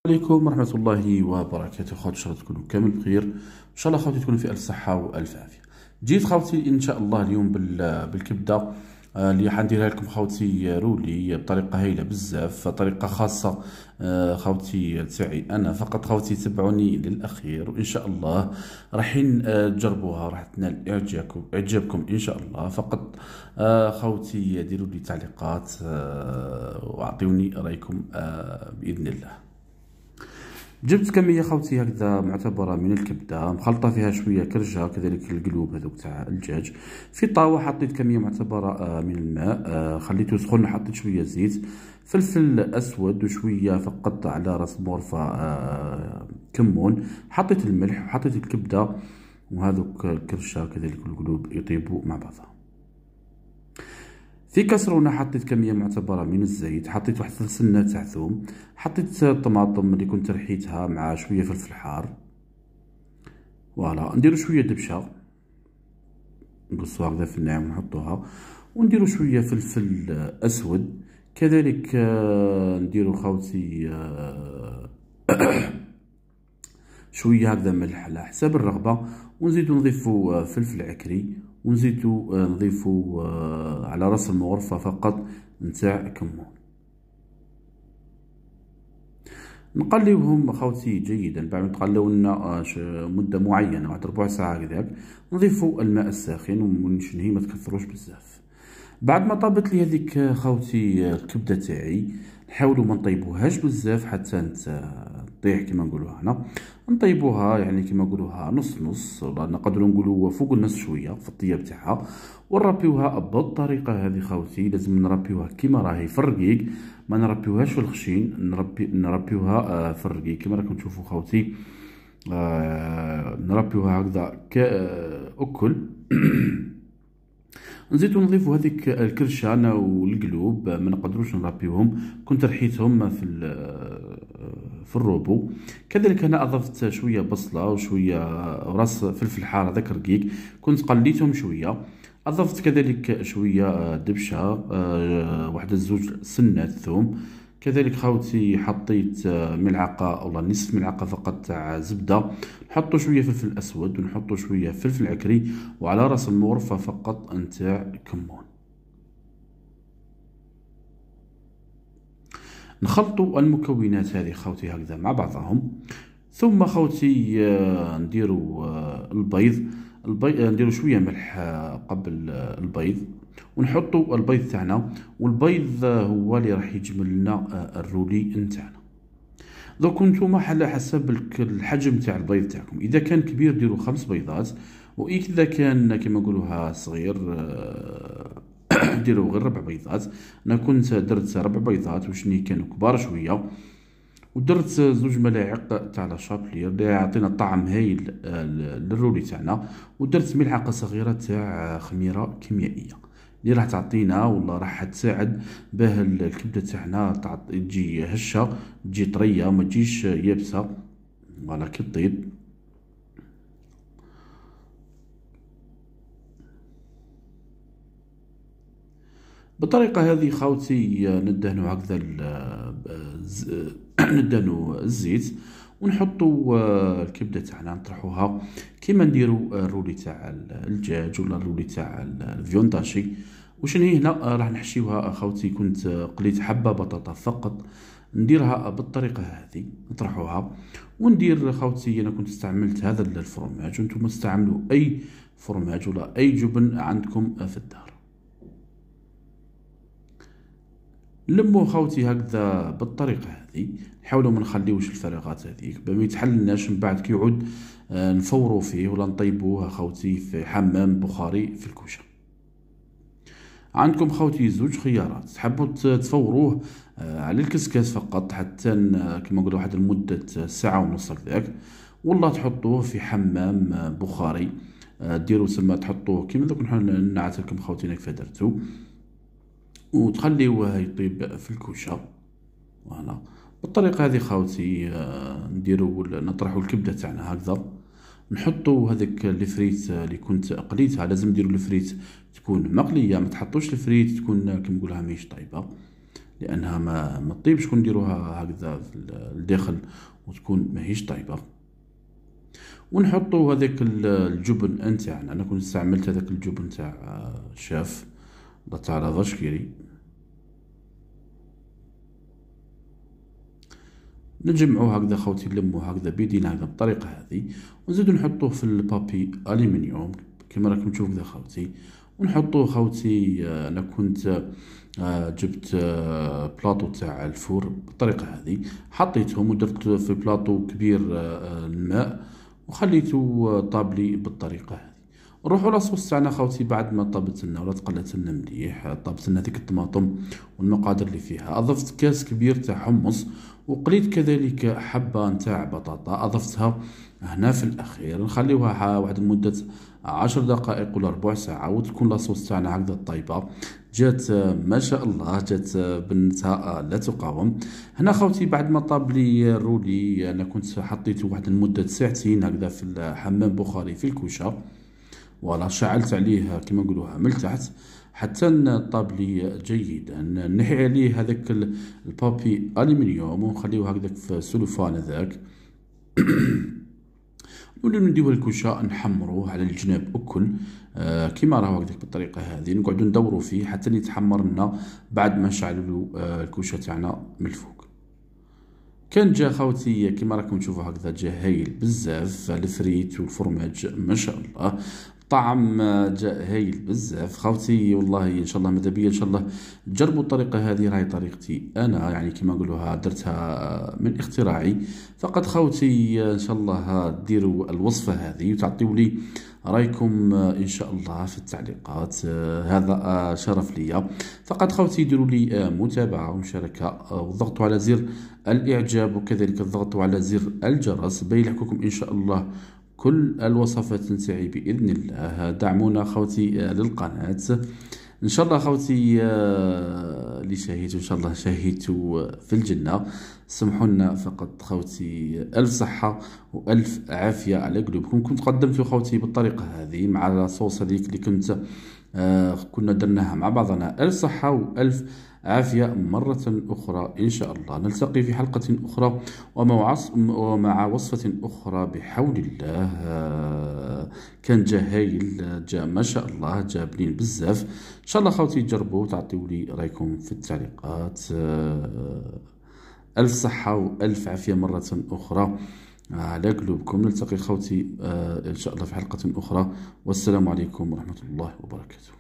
عليكم ورحمة الله وبركاته. خوتي ان شاء الله تكونوا كامل بخير، ان شاء الله خوتي تكونوا في الف صحة والف عافية. جيت خوتي ان شاء الله اليوم بالكبدة اللي حنديرها لكم خوتي رولي بطريقة هايلة بزاف، طريقة خاصة خوتي تاعي انا فقط. خوتي تبعوني للاخير وان شاء الله رايحين تجربوها، راح تنال اعجابكم ان شاء الله. فقط خوتي ديروا لي تعليقات واعطيوني رايكم باذن الله. جبت كمية خوتي هكذا معتبرة من الكبدة، مخلطة فيها شوية كرجة كذلك القلوب هذوك تاع الدجاج. في طاوة حطيت كمية معتبرة من الماء، خليته سخون، حطيت شوية زيت، فلفل أسود وشوية فقط على راس مورفة كمون، حطيت الملح وحطيت الكبدة وهذوك الكرشة كذلك القلوب يطيبوا مع بعضها. في كسرونة حطيت كمية معتبرة من الزيت، حطيت واحد سنة تاع ثوم، حطيت الطماطم اللي كنت رحيتها مع شوية فلفل حار. فوالا نديرو شوية دبشة نقصوها هكذا في الناعم ونحطوها، ونديرو شوية فلفل أسود كذلك. نديرو خوتي شوية هكذا ملح على حساب الرغبة، ونزيدو نضيفو فلفل عكري، ونزيدو نضيفو على راس المغرفة فقط نتاع كمون. نقليوهم خوتي جيدا. بعد ما تقليو لنا مدة معينة واحد ربع ساعة هكذاك، نضيفو الماء الساخن ونشنهي ما تكثروش بزاف. بعد ما طابت لي هذيك خوتي الكبدة تاعي، نحاولوا ما نطيبوهاش بزاف حتى تطيح كما نقولوها هنا، نطيبوها يعني كما نقولوها نص نص، ولا نقدروا نقولوا فوق النص شويه في الطياب تاعها، ونربيوها بالطريقه هذه خوتي. لازم نربيوها كيما راهي في الرقيق، ما نربيوهاش في الخشين، نربيوها في الرقيق كما راكم تشوفوا خوتي. نربيوها هكذا كأكل. نزيدو نضيفو هذيك الكرشانة والقلوب، ما نقدروش نربيوهم، كنت رحيتهم في الروبو. كذلك انا اضفت شويه بصله وشويه راس فلفل حار هذاك رقيق، كنت قليتهم شويه. اضفت كذلك شويه دبشه، واحد الزوج سنات ثوم. كذلك خوتي حطيت ملعقه ولا نصف ملعقه فقط تاع زبده، نحطو شويه فلفل اسود ونحطو شويه فلفل عكري، وعلى راس المغرفه فقط نتاع كمون. نخلطوا المكونات هذه خوتي هكذا مع بعضهم، ثم خوتي نديرو البيض. نديرو شويه ملح قبل البيض، ونحطوا البيض تاعنا، والبيض هو اللي راح يجمل لنا الرولي نتاعنا. دوك نتوما على حسب الحجم تاع البيض تاعكم، اذا كان كبير ديروا 5 بيضات، واذا كان كما نقولوها صغير ديروا غير 4 بيضات. انا كنت درت 4 بيضات وشني كانوا كبار شويه، ودرت 2 ملاعق تاع لا شابلير اللي يعطينا طعم هايل للرولي تاعنا، ودرت ملعقه صغيره تاع خميره كيميائيه اللي راح تعطينا ولا راح تساعد باه الكبده تاعنا تجي هشه، تجي طريه ما تجيش يابسه ولا كي طيب. بالطريقه هذه خوتي ندهنوا هكذا ندهنوا الزيت، ونحطوا الكبده تاعنا نطرحوها كيما نديروا الرولي تاع الدجاج ولا الرولي تاع الفيونداشي. وشنو هي هنا راح نحشيوها خوتي. كنت قليت حبه بطاطا فقط، نديرها بالطريقه هذه نطرحوها. وندير خوتي انا كنت استعملت هذا الفرماج، وانتم استعملوا اي فرماج ولا اي جبن عندكم في الدار. لمو خوتي هكذا بالطريقه هذه، نحاولوا ما نخليوش الفراغات هذيك باه ما يتحللناش من بعد كي يعود نفورو فيه ولا نطيبوه خوتي في حمام بخاري في الكوشه. عندكم خوتي 2 خيارات، تحبوا تفوروه على الكسكاس فقط حتى كما نقولوا واحد لمده ساعه ونص هكذاك، والله تحطوه في حمام بخاري. ديروا سما تحطوه كيما دوك نحن نعت لكم خوتي كيف درتو، وتخليوه يطيب في الكوشه. فوالا بالطريقه هذه خوتي نديروا نطرحوا الكبده تاعنا هكذا، نحطوا هذاك الفريت اللي كنت قليتها. لازم ديروا الفريت تكون مقليه، ما تحطوش الفريت تكون كما نقولها ماهيش طايبه. لانها ما طيبش كون نديروها هكذا في الداخل وتكون ماهيش طيبه. ونحطوا هذاك الجبن نتاعنا. انا كنت استعملت هذاك الجبن تاع شاف تاع لا فاش كيري. نجمعوه هكذا خوتي، نلموه هكذا بيدينا هكذا بالطريقه هذه، ونزيدو نحطوه في البابي الومنيوم كما راكم تشوفوا كذا خوتي. ونحطوه خوتي، انا كنت جبت بلاطو تاع الفور بالطريقه هذه، حطيتهم ودرت في بلاطو كبير الماء وخليته طابلي بالطريقه هذه. نروحوا لاصوص تاعنا خوتي بعد ما طابت لنا ولا تقلت لنا مليح، طابت لنا هذيك الطماطم والمقادير اللي فيها. اضفت كاس كبير تاع حمص، وقليت كذلك حبه نتاع بطاطا اضفتها هنا في الاخير. نخليوها واحد مده 10 دقائق ولا ربع ساعه، وتكون لاصوص تاعنا هكذا طيبه. جات ما شاء الله، جات بنتها لا تقاوم. هنا خوتي بعد ما طاب لي الرولي، انا كنت حطيته واحد لمده ساعتين هكذا في الحمام بخاري في الكوشه، ولا شعلت عليه كما نقولوها من التحت حتى طاب لي جيدا. نحي عليه هذاك البابي الومنيوم ونخليه هكذاك في السلوفان هذاك. نوليو نديوه الكوشه نحمروه على الجناب الكل كيما راهو هكذاك بالطريقه هذه. نقعدو ندورو فيه حتى يتحمر لنا بعد ما نشعلو الكوشه تاعنا من الفوق. كان جا خوتي كيما راكم تشوفوا هكذا، جا هايل بزاف. الفريت والفرماج ما شاء الله، طعم جاء هايل بزاف خوتي. والله ان شاء الله ماذا بيا ان شاء الله تجربوا الطريقه هذه، راهي طريقتي انا يعني كيما نقولوها درتها من اختراعي فقط خوتي. ان شاء الله ديروا الوصفه هذه وتعطيوا لي رايكم ان شاء الله في التعليقات. هذا شرف لي. فقط خوتي ديروا لي متابعه ومشاركه وضغطوا على زر الاعجاب، وكذلك ضغطوا على زر الجرس بيلحقكم ان شاء الله كل الوصفات نتاعي بإذن الله. دعمونا خوتي للقناة إن شاء الله خوتي. اللي شاهدتوا إن شاء الله شاهدتوا في الجنة. سمحونا فقط خوتي، ألف صحة وألف عافية على قلوبكم. كنت قدمت خوتي بالطريقة هذه مع الصوص هذيك اللي كنت كنا درناها مع بعضنا. ألف صحة وألف عافية مرة أخرى إن شاء الله. نلتقي في حلقة أخرى ومع وصفة أخرى بحول الله. كان جا هايل، جا ما شاء الله، جا بنين بزاف. إن شاء الله خوتي تجربوا تعطيوا لي رأيكم في التعليقات. ألف صحة وألف عافية مرة أخرى على قلوبكم. نلتقي خوتي إن شاء الله في حلقة أخرى، والسلام عليكم ورحمة الله وبركاته.